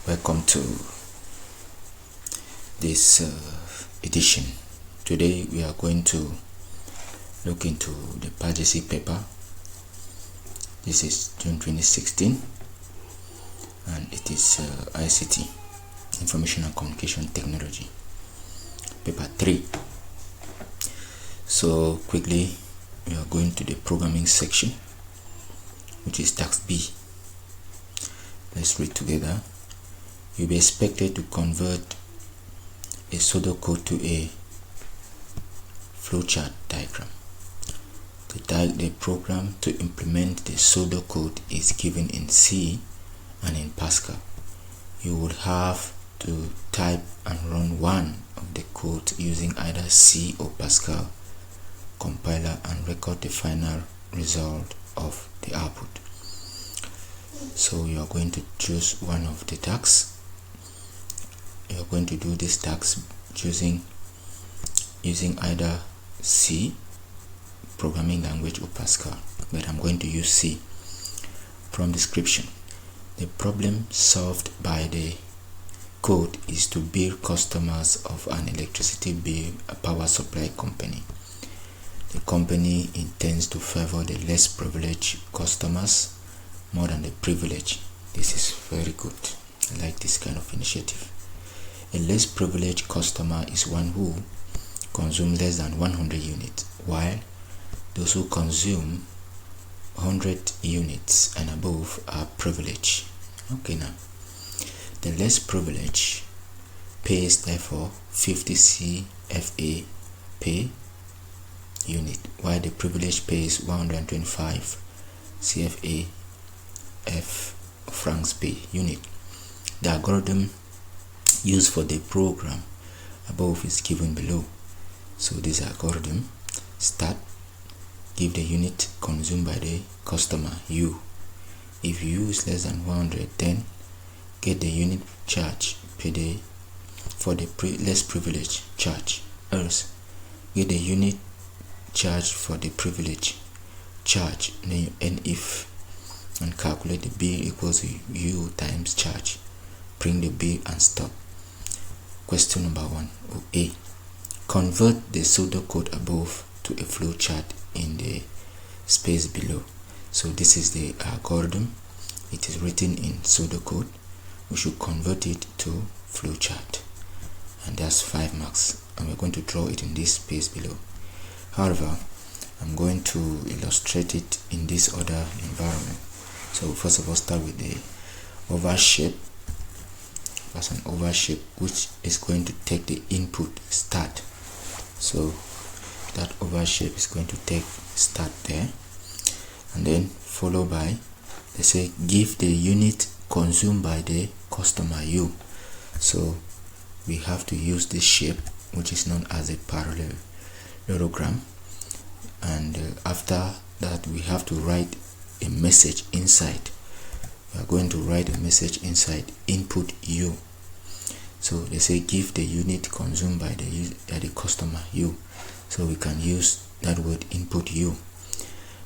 Welcome to this edition. Today we are going to look into the PAST GCE paper. This is June 2016 and it is ICT, Information and Communication Technology, paper 3. So quickly we are going to the programming section, which is TASKB. Let's read together. You'll be expected to convert a pseudocode to a flowchart diagram. The program to implement the pseudocode is given in C and in Pascal. You would have to type and run one of the codes using either C or Pascal compiler and record the final result of the output. So you are going to choose one of the tasks. You are going to do this task using either C programming language or Pascal, but I'm going to use C. From description, the problem solved by the code is to bill customers of an electricity bill power supply company. The company intends to favor the less privileged customers more than the privileged. This is very good. I like this kind of initiative. A less privileged customer is one who consumes less than 100 units, while those who consume 100 units and above are privileged. Okay, now the less privileged pays therefore 50 CFA per unit, while the privileged pays 125 CFA francs per unit. The algorithm used for the program above is given below. So this algorithm: start, give the unit consumed by the customer U. If U is less than 100, then get the unit charge per day for the less privileged charge. Else, get the unit charge for the privileged charge. Then you end if and calculate the bill equals to U times charge. Bring the bill and stop. Question number 1. A. Convert the pseudocode above to a flowchart in the space below. So this is the algorithm. It is written in pseudocode. We should convert it to flowchart, and that's 5 marks, and we're going to draw it in this space below. However, I'm going to illustrate it in this other environment. So first of all, start with the oval shape. That's an oval shape which is going to take the input start. So that oval shape is going to take start there, and then followed by, they say, give the unit consumed by the customer U. So we have to use this shape, which is known as a parallelogram, and after that we have to write a message inside. We are going to write a message inside input U. So they say give the unit consumed by the customer U. So we can use that word input U.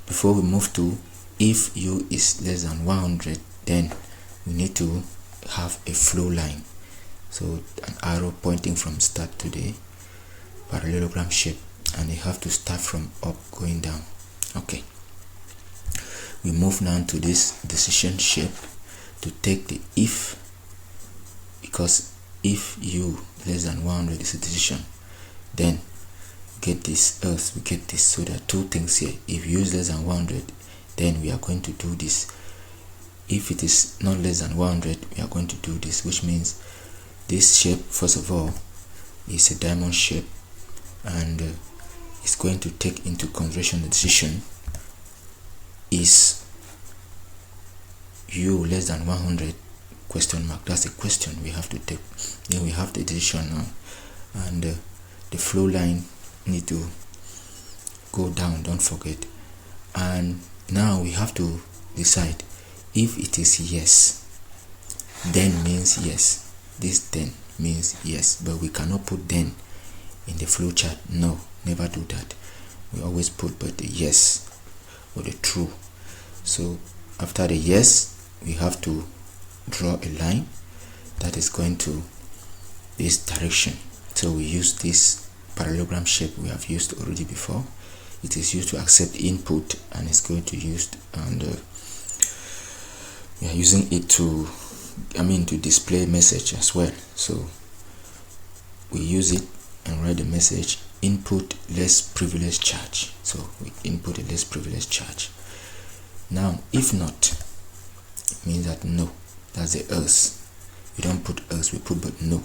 Before we move to if U is less than 100, then we need to have a flow line. So an arrow pointing from start to the parallelogram shape, and you have to start from up going down. Okay. We move now to this decision shape to take the if, because if U less than 100 is a decision, then get this, else we get this. So there are two things here. If U is less than 100, then we are going to do this. If it is not less than 100, we are going to do this, which means this shape, first of all, is a diamond shape, and it's going to take into consideration the decision is U less than 100 question mark. That's a question we have to take. Then we have the decision now, and the flow line need to go down, don't forget. And now we have to decide if it is yes, then means yes. This then means yes, but we cannot put then in the flowchart. No, never do that. We always put but the yes or the true. So after the yes, we have to draw a line that is going to this direction. So we use this parallelogram shape we have used already before. It is used to accept input, and it's going to use, and we are using it to to display message as well. So we use it and write the message input less privilege charge. So we input a less privilege charge. Now if not, it means that no. That's the else. We don't put else, we put but no.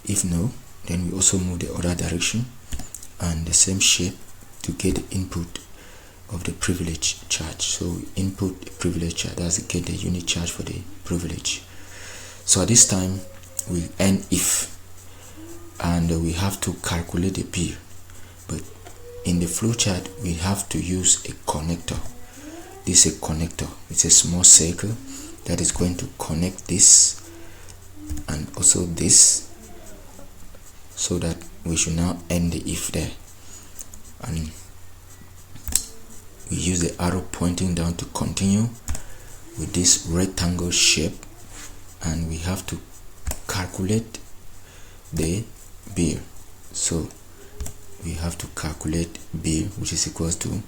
If no, then we also move the other direction and the same shape to get the input of the privilege charge. So we input the privilege charge, that's to get the unit charge for the privilege. So at this time we end if, and we have to calculate the bill, but in the flowchart we have to use a connector. This is a connector. It's a small circle that is going to connect this and also this, so that we should now end the if there, and we use the arrow pointing down to continue with this rectangle shape, and we have to calculate the bill. So we have to calculate bill, which is equals to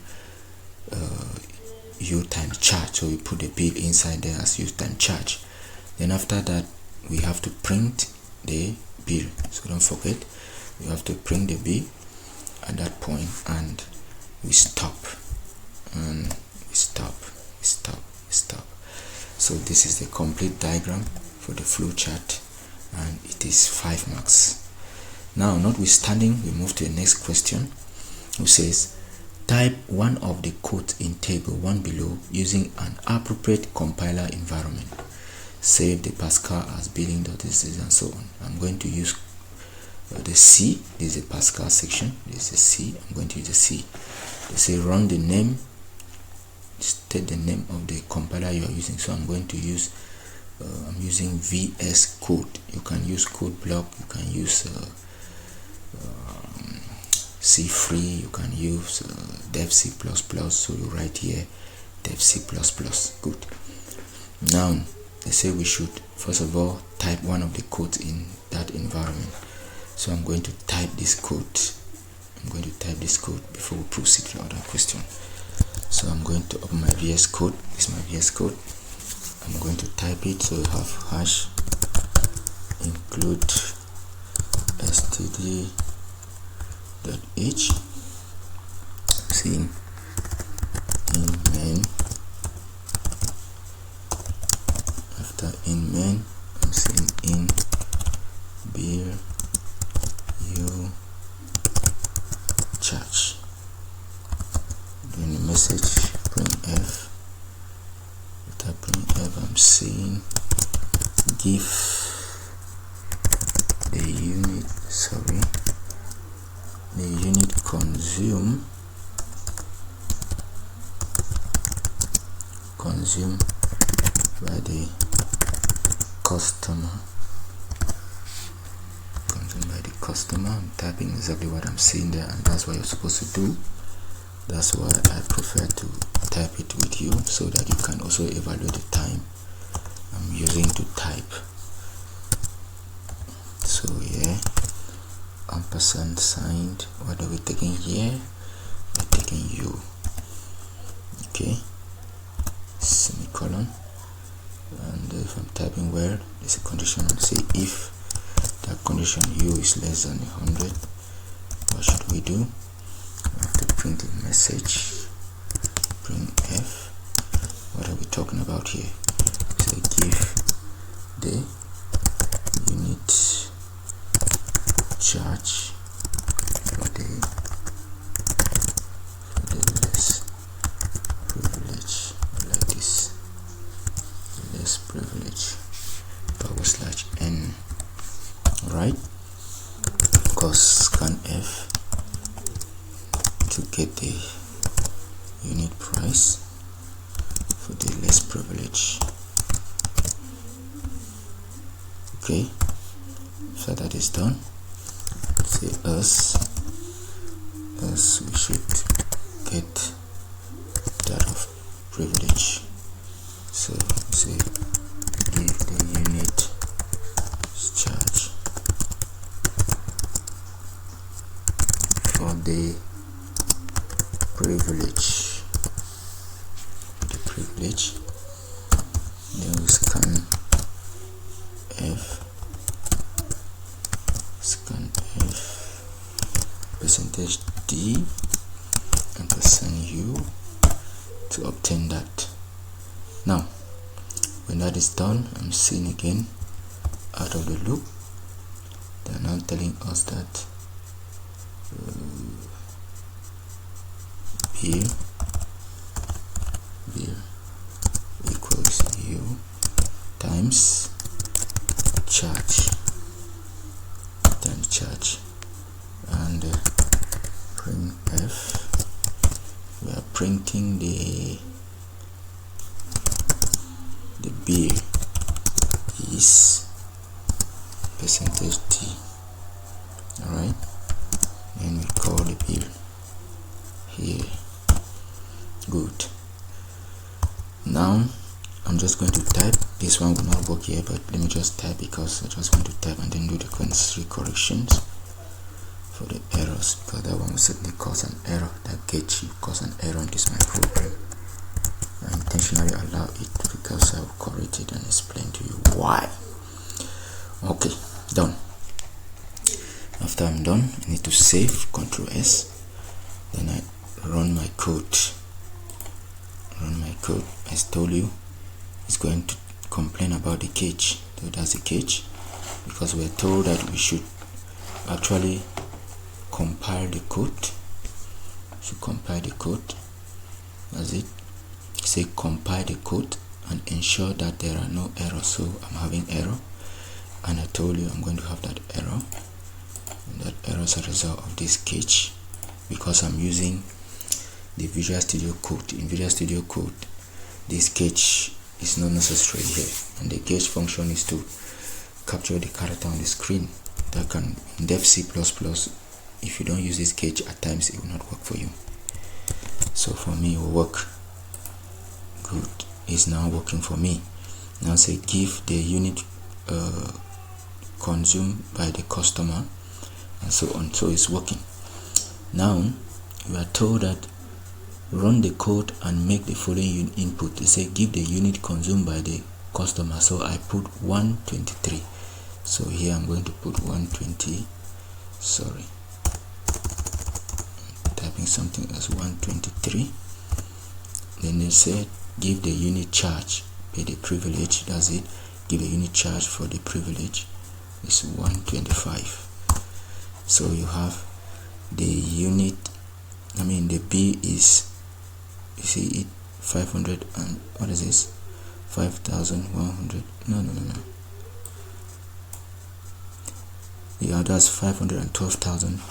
u times charge. So we put the bill inside there as u times charge. Then after that we have to print the bill. So don't forget, we have to print the bill at that point, and we stop, and we stop. So this is the complete diagram for the flow chart, and it is 5 marks. Now, notwithstanding, we move to the next question, which says type one of the codes in table 1 below using an appropriate compiler environment. Save the Pascal as billing.this and so on. I'm going to use the C. This is the Pascal section. This is the C. I'm going to use the C. They say run the name, state the name of the compiler you are using. So I'm going to use I'm using VS Code. You can use code block, you can use C free, you can use dev C++. So you write here dev C++. Good. Now they say we should first of all type one of the codes in that environment. So I'm going to type this code. Before we proceed to the other question. So I'm going to open my VS Code. This is my VS Code. I'm going to type it. So we have hash include std.h, saying in main. After in main, I'm saying in bill u charge. Then the message printf. After printf, I'm saying give the unit consumed by the customer. I'm typing exactly what I'm saying there, and that's what you're supposed to do. That's why I prefer to type it with you, so that you can also evaluate the time I'm using to type. So yeah, ampersand signed. What are we taking here? We're taking u. Okay, semicolon. And if I'm typing where there's a condition, say if that condition u is less than 100, what should we do? We have to print the message printf. What are we talking about here? So give the unit charge for the less privilege, like this, less privilege /n, right? Because scanf to get the unit price for the less privilege. Okay, so that is done. Say us we should get that of privilege. So say give the unit the privilege. Then we scan F, percentage D, and percent U to obtain that. Now when that is done, I'm seeing again out of the loop. They're now telling us that bill equals U times charge, and print F. We are printing the bill is percentage D. Alright, and we call the bill here. Good. Now I'm just going to type. This one will not work here, but let me just type, because I just want to type and then do the necessary corrections for the errors, because that one will certainly cause an error. That gauge will cause an error in this my program. I intentionally allow it because I will correct it and explain to you why. Okay, done. After I'm done, I need to save, Ctrl S, then I run my code. As told you, it's going to complain about the cage. So that's the cage, because we're told that we should actually compile the code. That's it. Say compile the code and ensure that there are no errors. So I'm having error, and I told you I'm going to have that error, and that error is a result of this cage, because I'm using the Visual Studio Code. In Visual Studio Code, this cage is not necessary here, and the cage function is to capture the character on the screen. That can, in Dev C++, if you don't use this cage, at times it will not work for you. So for me, it will work. Good. It's now working for me. Now say give the unit consumed by the customer, and so on. So it's working. Now we are told that run the code and make the following input. They say give the unit consumed by the customer. So I put 123. So here I'm going to put 120. Sorry, I'm typing something as 123. Then they said give the unit charge by the privilege. That's it. Give a unit charge for the privilege. It's 125. So you have the unit, the B is, you see it, 500 and what is this, 5,100, no, yeah, that's 512,000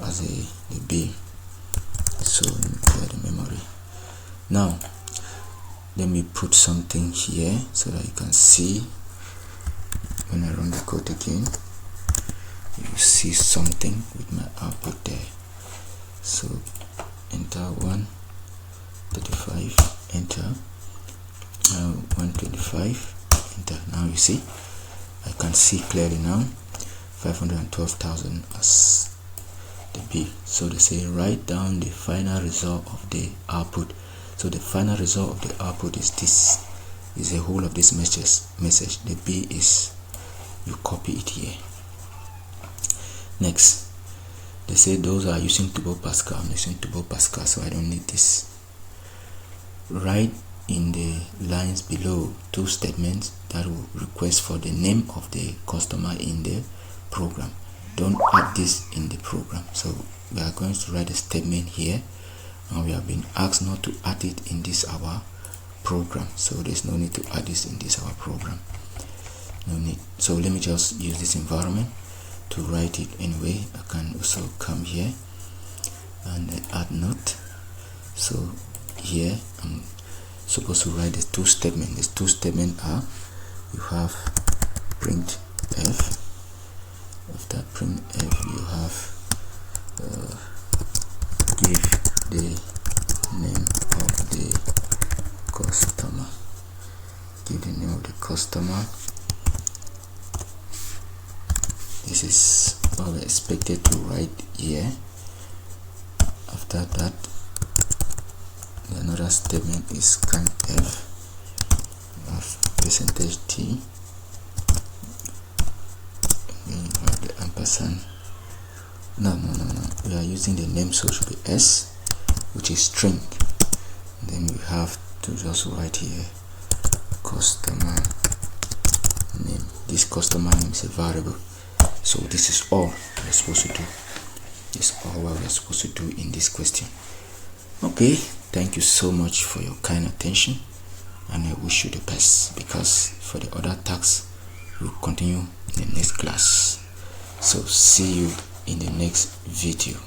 as the B. So let me clear the memory. Now let me put something here so that you can see. When I run the code again, you will see something with my output there. So enter 135, enter 125, enter. Now you see, I can see clearly now 512,000 as the B. So they say write down the final result of the output. So the final result of the output is this, is the whole of this message. The B is, you copy it here. Next, they say those are using Turbo Pascal. I'm using Turbo Pascal, so I don't need this. Write in the lines below 2 statements that will request for the name of the customer in the program. Don't add this in the program. So we are going to write a statement here, and we have been asked not to add it in this our program. So there's no need to add this in this our program. No need. So let me just use this environment to write it anyway. I can also come here and add note. So here I'm supposed to write the 2 statements. These 2 statements are, you have print F. After print F, you have give the name of the customer. Give the name of the customer. This is what we expected to write here. after that, another statement is scanf of percentage %t. Then you have the ampersand. No, we are using the name, so it should be s, which is string. Then we have to just write here customer name. This customer name is a variable, so this is all we're supposed to do. This is all what we're supposed to do in this question. Okay, thank you so much for your kind attention, and I wish you the best, because for the other tasks we'll continue in the next class. So see you in the next video.